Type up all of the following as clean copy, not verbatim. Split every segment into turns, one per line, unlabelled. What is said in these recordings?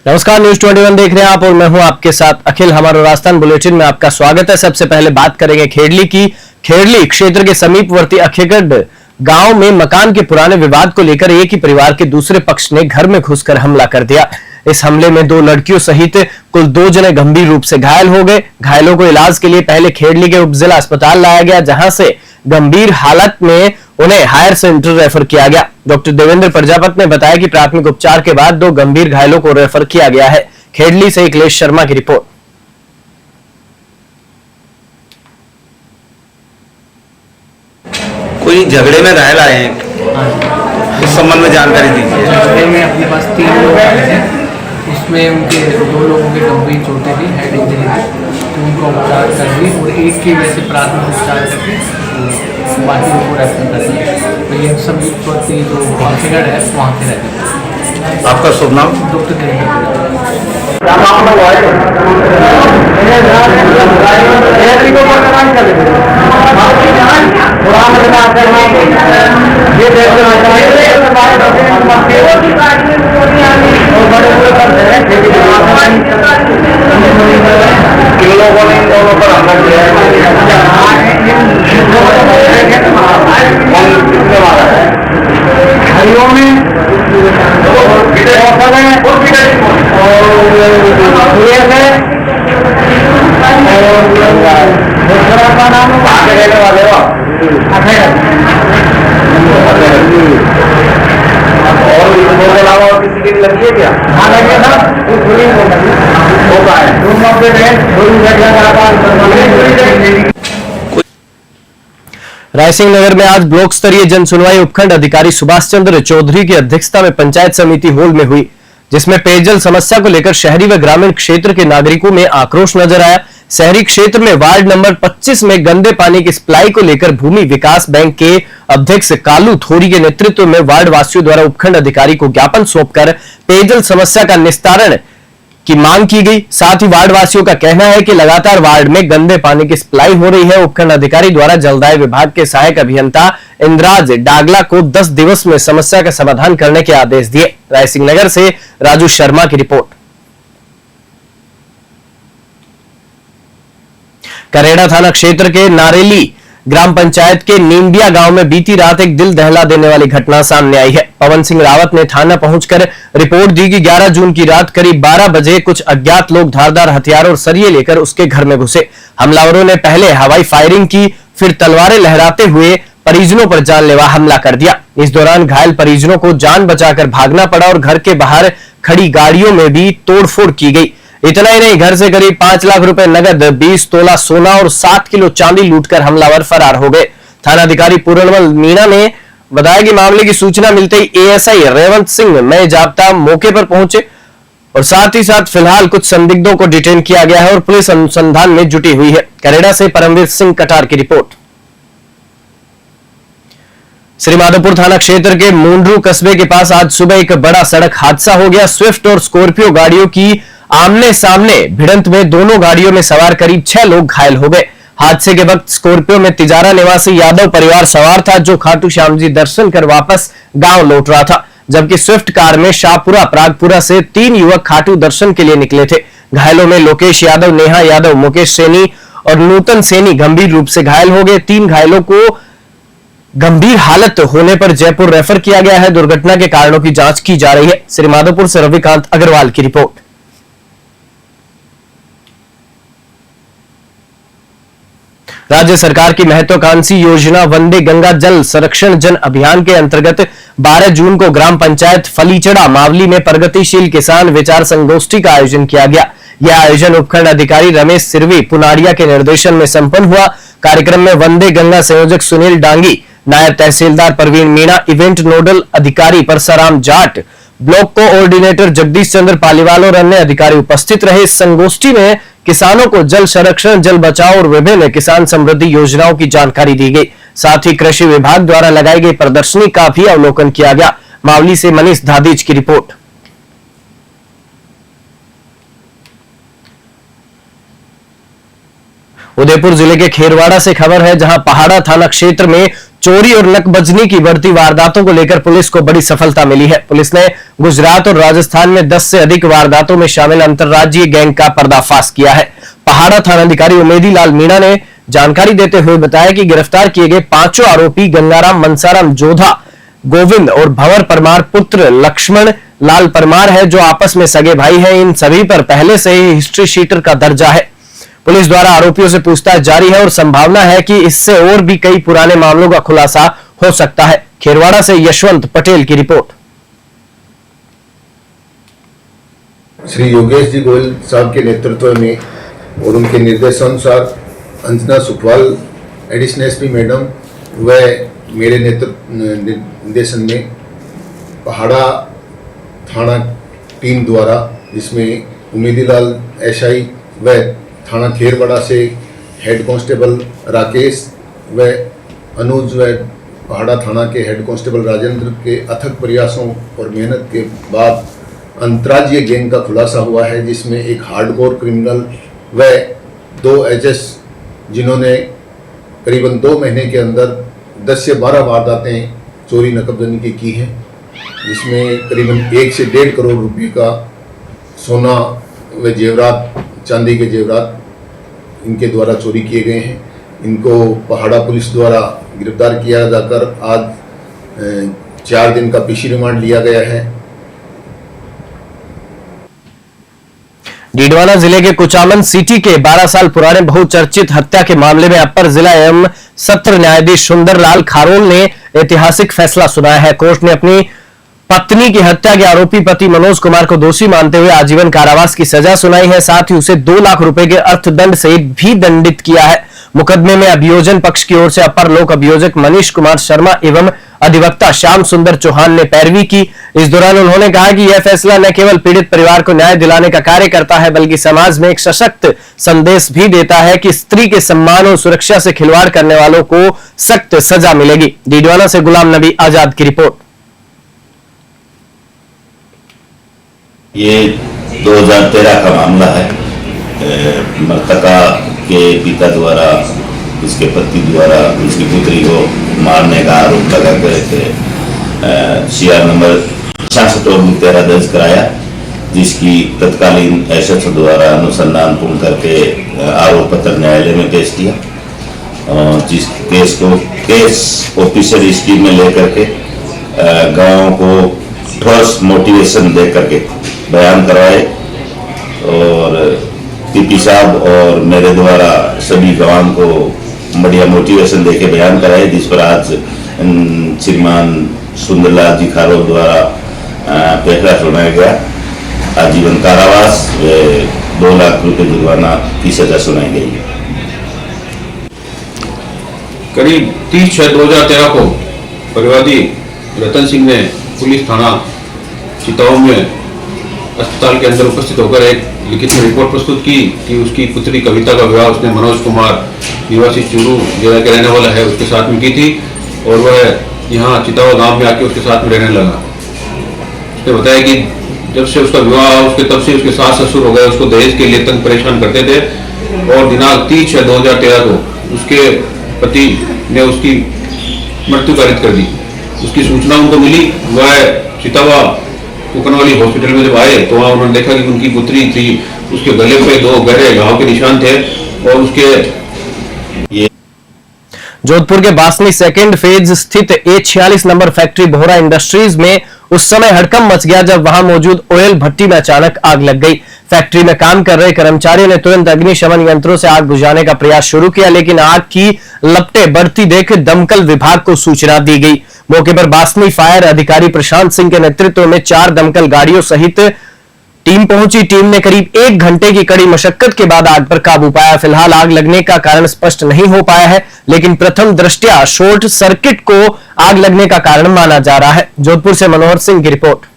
नमस्कार, न्यूज 21 देख रहे हैं आप और मैं हूं आपके साथ अखिल। हमारा राजस्थान बुलेटिन में आपका स्वागत है। सबसे पहले बात करेंगे खेड़ली की। खेड़ली क्षेत्र के समीपवर्ती अखेगढ़ गांव में मकान के पुराने विवाद को लेकर एक ही परिवार के दूसरे पक्ष ने घर में घुसकर हमला कर दिया। इस हमले में 2 लड़कियों सहित कुल 2 जने गंभीर रूप से घायल हो गए। घायलों को इलाज के लिए पहले खेड़ली के उपजिला अस्पताल लाया गया, जहां से गंभीर हालत में उन्हें हायर सेंटर रेफर किया गया। डॉक्टर देवेंद्र प्रजापत ने बताया कि प्राथमिक उपचार के बाद 2 गंभीर घायलों को रेफर किया गया है। खेड़ली से अखिलेश शर्मा की रिपोर्ट।
कोई झगड़े में घायल आए हैं, इस संबंध में जानकारी दीजिए।
झगड़े में अपने पास 3 लोग आए थे, उसमें उनके 2 लोगों के गंभीर चोटें थी, हेड इंजरी थी, तो उनका उपचार कर दी और एक की वैसे प्राथमिक उपचार करके बाकी उनको रेफर कर दिया। तो ये सभी प्रति जो अखेगढ़ है वहाँ के रहते हैं।
आपका शुभ नाम?
डॉक्टर देवेंद्र।
किन लोगों ने इन दोनों पर हमला किया है? किसने मारा है?
घरों में
आगे रहने वाले हो और इसके अलावा और किसी की लगी है क्या?
हाँ लगे ना,
रायसिंह नगर में आज ब्लॉक स्तरीय जन सुनवाई उपखंड अधिकारी सुभाष चंद्र चौधरी की अध्यक्षता में पंचायत समिति हॉल में हुई, जिसमें पेयजल समस्या को लेकर शहरी व ग्रामीण क्षेत्र के नागरिकों में आक्रोश नजर आया। शहरी क्षेत्र में वार्ड नंबर 25 में गंदे पानी की सप्लाई को लेकर भूमि विकास बैंक के अध्यक्ष कालू थोरी के नेतृत्व में वार्ड वासियों द्वारा उपखंड अधिकारी को ज्ञापन सौंपकर पेयजल समस्या का निस्तारण की मांग की गई। साथ ही वार्ड वासियों का कहना है कि लगातार वार्ड में गंदे पानी की सप्लाई हो रही है। उपखंड अधिकारी द्वारा जलदाय विभाग के सहायक अभियंता इंद्राज डागला को 10 दिवस में समस्या का समाधान करने के आदेश दिए। रायसिंह नगर से राजू शर्मा की रिपोर्ट। करेड़ा थाना क्षेत्र के नारेली ग्राम पंचायत के नीमबिया गांव में बीती रात एक दिल दहला देने वाली घटना सामने आई है। पवन सिंह रावत ने थाना पहुंचकर रिपोर्ट दी कि 11 जून की रात करीब 12 बजे कुछ अज्ञात लोग धारदार हथियार और सरिये लेकर उसके घर में घुसे। हमलावरों ने पहले हवाई फायरिंग की, फिर तलवारें लहराते हुए परिजनों पर जानलेवा हमला कर दिया। इस दौरान घायल परिजनों को जान बचाकर भागना पड़ा और घर के बाहर खड़ी गाड़ियों में भी तोड़फोड़ की गई। इतना ही नहीं, घर से करीब 5 लाख रुपए नगद, 20 तोला सोना और 7 किलो चांदी लूटकर हमलावर फरार हो गए। थानाधिकारी पूर्णमल मीणा ने बताया कि मामले की सूचना मिलते ही एएसआई रेवंत सिंह में जाब्ता मौके पर पहुंचे और साथ ही साथ फिलहाल कुछ संदिग्धों को डिटेन किया गया है और पुलिस अनुसंधान में जुटी हुई है। करेड़ा से परमवीर सिंह कटार की रिपोर्ट। श्रीमाधोपुर थाना क्षेत्र के मुंडरू कस्बे के पास आज सुबह एक बड़ा सड़क हादसा हो गया। स्विफ्ट और स्कॉर्पियो गाड़ियों की आमने सामने भिड़ंत में दोनों गाड़ियों में सवार करीब 6 लोग घायल हो गए। हादसे के वक्त स्कॉर्पियो में तिजारा निवासी यादव परिवार सवार था, जो खाटू श्याम जी दर्शन कर वापस गांव लौट रहा था, जबकि स्विफ्ट कार में शाहपुरा प्रागपुरा से 3 युवक खाटू दर्शन के लिए निकले थे। घायलों में लोकेश यादव, नेहा यादव, मुकेश सैनी और नूतन सैनी गंभीर रूप से घायल हो गए। 3 घायलों को गंभीर हालत होने पर जयपुर रेफर किया गया है। दुर्घटना के कारणों की जांच की जा रही है। श्रीमाधोपुर से रविकांत अग्रवाल की रिपोर्ट। राज्य सरकार की महत्वाकांक्षी योजना वंदे गंगा जल संरक्षण जन अभियान के अंतर्गत 12 जून को ग्राम पंचायत फलीचड़ा मावली में प्रगतिशील किसान विचार संगोष्ठी का आयोजन किया गया। यह आयोजन उपखंड अधिकारी रमेश सिरवी पुनारिया के निर्देशन में संपन्न हुआ। कार्यक्रम में वंदे गंगा संयोजक सुनील डांगी, नायब तहसीलदार प्रवीण मीणा, इवेंट नोडल अधिकारी परसाराम जाट, ब्लॉक कोऑर्डिनेटर जगदीश चंद्र पालीवाल और अन्य अधिकारी उपस्थित रहे। इस संगोष्ठी में किसानों को जल संरक्षण, जल बचाओ और विभिन्न किसान समृद्धि योजनाओं की जानकारी दी गई। साथ ही कृषि विभाग द्वारा लगाई गई प्रदर्शनी का भी अवलोकन किया गया। मावली से मनीष धादीज की रिपोर्ट। उदयपुर जिले के खेरवाड़ा से खबर है, जहां पहाड़ा थाना क्षेत्र में चोरी और नकबजनी की बढ़ती वारदातों को लेकर पुलिस को बड़ी सफलता मिली है। पुलिस ने गुजरात और राजस्थान में 10 से अधिक वारदातों में शामिल अंतर्राज्यीय गैंग का पर्दाफाश किया है। पहाड़ा थानाधिकारी उमेदी लाल मीणा ने जानकारी देते हुए बताया कि गिरफ्तार किए गए 5 आरोपी गंगाराम मनसाराम जोधा, गोविंद और भंवर परमार पुत्र लक्ष्मण लाल परमार है, जो आपस में सगे भाई हैं। इन सभी पर पहले से ही हिस्ट्री शीटर का दर्जा है। पुलिस द्वारा आरोपियों से पूछताछ जारी है और संभावना है कि इससे और भी कई पुराने मामलों का खुलासा हो सकता है। खेरवाड़ा से यशवंत पटेल की रिपोर्ट।
श्री योगेश जी गोयल साहब के नेतृत्व में और उनके निर्देशानुसार Anjana Sukhwal additional SP madam व मेरे निर्देशन में पहाड़ा थाना टीम द्वारा, जिसमें उमेदीलाल एसआई व थाना खेरवाड़ा से हेड कांस्टेबल राकेश व अनुज व पहाड़ा थाना के हेड कांस्टेबल राजेंद्र के अथक प्रयासों और मेहनत के बाद अंतर्राज्यीय गैंग का खुलासा हुआ है, जिसमें एक हार्डकोर क्रिमिनल व 2 एचएस जिन्होंने करीबन 2 महीने के अंदर 10 से 12 वारदातें चोरी नकबजनी की हैं, जिसमें करीबन 1 से 1.5 करोड़ रुपए का सोना व जेवरात, चांदी के जेवरात इनके द्वारा चोरी किए गए हैं। इनको पहाड़ा पुलिस द्वारा गिरफ्तार किया जाकर आज 4 दिन का पीसी रिमांड लिया गया है।
डीडवाना जिले के कुचामन सिटी के 12 साल पुराने बहुचर्चित हत्या के मामले में अपर जिला एवं सत्र न्यायाधीश सुंदरलाल खारोल ने ऐतिहासिक फैसला सुनाया है। कोर्ट ने अपनी पत्नी की हत्या के आरोपी पति मनोज कुमार को दोषी मानते हुए आजीवन कारावास की सजा सुनाई है। साथ ही उसे 2 लाख रुपए के अर्थदंड सहित भी दंडित किया है। मुकदमे में अभियोजन पक्ष की ओर से अपर लोक अभियोजक मनीष कुमार शर्मा एवं अधिवक्ता श्याम सुंदर चौहान ने पैरवी की। इस दौरान उन्होंने कहा कि यह फैसला न केवल पीड़ित परिवार को न्याय दिलाने का कार्य करता है, बल्कि समाज में एक सशक्त संदेश भी देता है कि स्त्री के सम्मान और सुरक्षा से खिलवाड़ करने वालों को सख्त सजा मिलेगी। डीडवाना से गुलाम नबी आजाद की रिपोर्ट।
ये 2013 का मामला है। मृतका के पिता द्वारा, उसके पति द्वारा उसकी पुत्री को मारने का आरोप लगा गए थे। CR नंबर 66/13 दर्ज कराया, जिसकी तत्कालीन एसएचओ द्वारा अनुसंधान पूर्ण करके आरोप पत्र न्यायालय में पेश किया। जिस केस को केस ऑफिसर स्कीम में लेकर के गाँव को ठोस मोटिवेशन दे करके बयान करवाए और पीपी साहब और मेरे द्वारा सभी गवाह को बढ़िया मोटिवेशन देके बयान कराए, जिस पर आज श्रीमान सुंदरलाल जी खारोल द्वारा फैसला सुनाया गया। आजीवन कारावास व 2 लाख रुपए जुर्माना की सजा सुनाई गई है।
करीब 30/6/2013 को परिवादी रतन सिंह ने पुलिस थाना चिताओं में अस्पताल के अंदर उपस्थित होकर एक लिखित में रिपोर्ट प्रस्तुत की कि उसकी पुत्री कविता का विवाह उसने मनोज कुमार निवासी चूरू जिला के रहने वाला है उसके साथ में की थी और वह यहाँ चितावा गांव में आके उसके साथ में रहने लगा। उसने बताया कि जब से उसका विवाह उसके तब से उसके सास ससुर हो गए, उसको दहेज के लिए तंग परेशान करते थे और दिनांक 30/6/2013 को उसके पति ने उसकी मृत्यु कारित कर दी। उसकी सूचना उनको मिली। वह चितावा कुकनवाली हॉस्पिटल में जब आए तो वहाँ उन्होंने देखा कि उनकी पुत्री थी, उसके गले पे 2 गहरे घाव के निशान थे और उसके
जोधपुर के बासनी सेकंड फेज स्थित A46 number factory Bohra industries में उस समय हड़कंप मच गया जब वहां मौजूद ऑयल भट्टी में अचानक आग लग गई। फैक्ट्री में काम कर रहे कर्मचारियों ने तुरंत अग्निशमन यंत्रों से आग बुझाने का प्रयास शुरू किया, लेकिन आग की लपटें बढ़ती देख दमकल विभाग को सूचना दी गई। मौके पर बासनी फायर अधिकारी प्रशांत सिंह के नेतृत्व में 4 दमकल गाड़ियों सहित टीम पहुंची। टीम ने करीब 1 घंटे की कड़ी मशक्कत के बाद आग पर काबू पाया। फिलहाल आग लगने का कारण स्पष्ट नहीं हो पाया है, लेकिन प्रथम दृष्टया शॉर्ट सर्किट को आग लगने का कारण माना जा रहा है। जोधपुर से मनोहर सिंह की रिपोर्ट।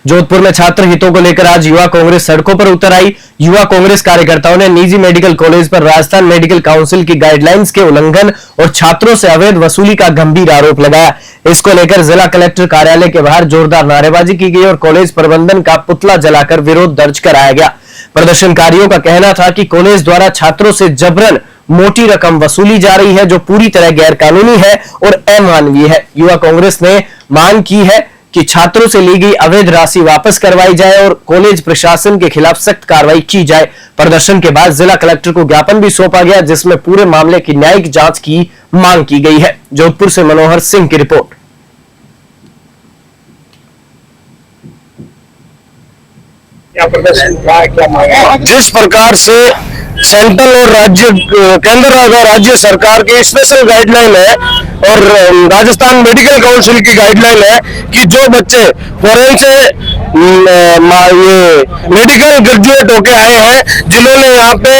जोधपुर में छात्र हितों को लेकर आज युवा कांग्रेस सड़कों पर उतर आई। युवा कांग्रेस कार्यकर्ताओं ने निजी मेडिकल कॉलेज पर राजस्थान मेडिकल काउंसिल की गाइडलाइंस के उल्लंघन और छात्रों से अवैध वसूली का गंभीर आरोप लगाया। इसको लेकर जिला कलेक्टर कार्यालय के बाहर जोरदार नारेबाजी की गई और कॉलेज प्रबंधन का पुतला जलाकर विरोध दर्ज कराया गया। प्रदर्शनकारियों का कहना था कि कॉलेज द्वारा छात्रों से जबरन मोटी रकम वसूली जा रही है, जो पूरी तरह गैरकानूनी है और अमानवीय है। युवा कांग्रेस ने मांग की है कि छात्रों से ली गई अवैध राशि वापस करवाई जाए और कॉलेज प्रशासन के खिलाफ सख्त कार्रवाई की जाए। प्रदर्शन के बाद जिला कलेक्टर को ज्ञापन भी सौंपा गया, जिसमें पूरे मामले की न्यायिक जांच की मांग की गई है। जोधपुर से मनोहर सिंह की रिपोर्ट।
जिस प्रकार से सेंट्रल और केंद्र और राज्य सरकार की स्पेशल गाइडलाइन है और राजस्थान मेडिकल काउंसिल की गाइडलाइन है कि जो बच्चे फॉरेन से ये मेडिकल ग्रेजुएट होके आए हैं, जिन्होंने यहाँ पे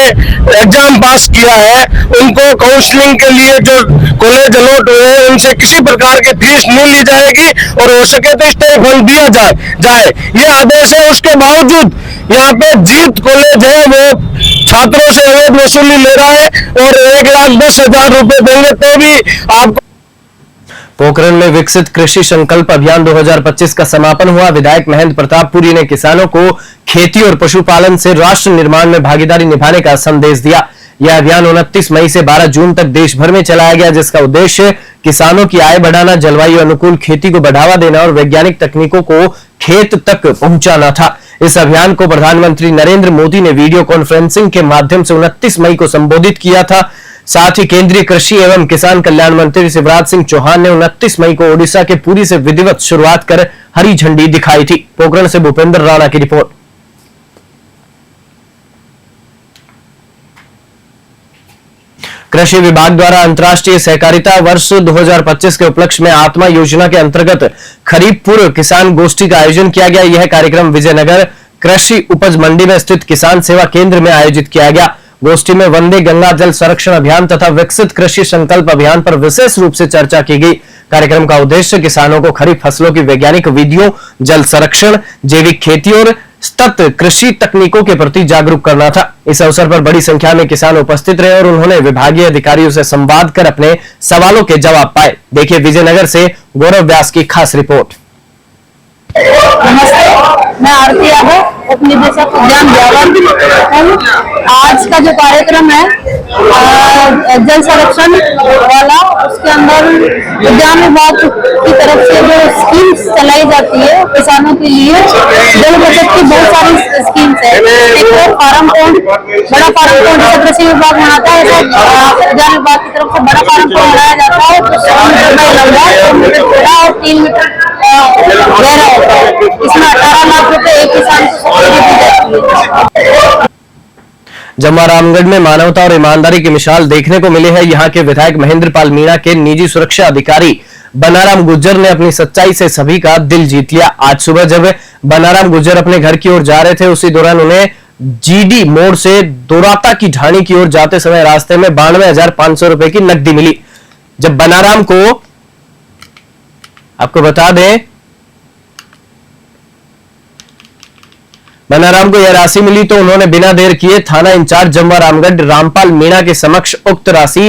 एग्जाम पास किया है, उनको काउंसलिंग के लिए जो कॉलेज अलॉट हुए हैं, उनसे किसी प्रकार की फीस नहीं ली जाएगी और हो सके तो स्टे फंड दिया जाए। ये आदेश है। उसके बावजूद यहाँ पे जीत कॉलेज है, वो छात्रों से अवैध वसूली ले रहा है और 1,10,000 रुपए देंगे तो भी आपको।
पोखरण में विकसित कृषि संकल्प अभियान 2025 का समापन हुआ। विधायक महेंद्र प्रताप पुरी ने किसानों को खेती और पशुपालन से राष्ट्र निर्माण में भागीदारी निभाने का संदेश दिया। यह अभियान 29 मई से 12 जून तक देश भर में चलाया गया, जिसका उद्देश्य किसानों की आय बढ़ाना, जलवायु अनुकूल खेती को बढ़ावा देना और वैज्ञानिक तकनीकों को खेत तक पहुंचाना था। इस अभियान को प्रधानमंत्री नरेंद्र मोदी ने वीडियो कॉन्फ्रेंसिंग के माध्यम से 29 मई को संबोधित किया था। साथ ही केंद्रीय कृषि एवं किसान कल्याण मंत्री शिवराज सिंह चौहान ने 29 मई को ओडिशा के पुरी से विधिवत शुरुआत कर हरी झंडी दिखाई थी। पोखरण से भूपेंद्र राणा की रिपोर्ट। कृषि विभाग द्वारा अंतर्राष्ट्रीय सहकारिता वर्ष 2025 के उपलक्ष्य में आत्मा योजना के अंतर्गत खरीफ पूर्व किसान गोष्ठी का आयोजन किया गया। यह कार्यक्रम विजयनगर कृषि उपज मंडी में स्थित किसान सेवा केंद्र में आयोजित किया गया। गोष्ठी में वंदे गंगा जल संरक्षण अभियान तथा विकसित कृषि संकल्प अभियान पर विशेष रूप से चर्चा की गई। कार्यक्रम का उद्देश्य किसानों को खरीफ फसलों की वैज्ञानिक विधियों, जल संरक्षण, जैविक खेती और सतत कृषि तकनीकों के प्रति जागरूक करना था। इस अवसर पर बड़ी संख्या में किसान उपस्थित रहे और उन्होंने विभागीय अधिकारियों से संवाद कर अपने सवालों के जवाब पाए। देखिए विजयनगर से गौरव व्यास की खास रिपोर्ट।
नमस्ते, मैं आरती यादव, उप निदेशक उद्यान व्यावरण। आज का जो कार्यक्रम है जल संरक्षण वाला, उसके अंदर उद्यान विभाग की तरफ से जो स्कीम्स चलाई जाती है किसानों के लिए, जल बचत की बहुत सारी स्कीम्स है। एक तो फार्म पॉइंट, बड़ा फार्म पॉइंट जैसे कृषि विभाग बनाता है, ऐसे उद्यान विभाग की तरफ से बड़ा फार्म पॉइंट बनाया जाता है, तो 100 मीटर में लंबा, 100 मीटर चौड़ा और 3 मीटर गहरा होता है। इसमें 18 लाख रुपए एक किसान को सब्सिडी दी जाती है।
जम्वा रामगढ़ में मानवता और ईमानदारी की मिसाल देखने को मिली है। यहाँ के विधायक महेंद्र पाल मीणा के निजी सुरक्षा अधिकारी बनाराम गुर्जर ने अपनी सच्चाई से सभी का दिल जीत लिया। आज सुबह जब बनाराम गुर्जर अपने घर की ओर जा रहे थे, उसी दौरान उन्हें जीडी मोड़ से दोराता की ढाणी की ओर जाते समय रास्ते में 92,500 रुपए की नकदी मिली। जब बनाराम को, आपको बता दें, बनाराम को यह राशि मिली तो उन्होंने बिना देर किए थाना इंचार्ज जम्वा रामगढ़ रामपाल मीणा के समक्ष उक्त राशि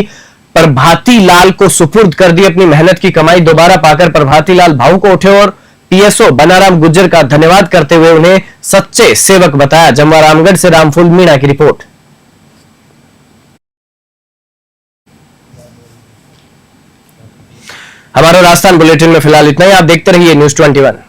प्रभाती लाल को सुपुर्द कर दी। अपनी मेहनत की कमाई दोबारा पाकर प्रभाती लाल भावुक उठे और पीएसओ बनाराम गुर्जर का धन्यवाद करते हुए उन्हें सच्चे सेवक बताया। जम्वा रामगढ़ से रामफूल मीणा की रिपोर्ट। हमारा राजस्थान बुलेटिन में फिलहाल इतना ही। आप देखते रहिए न्यूज़ 21।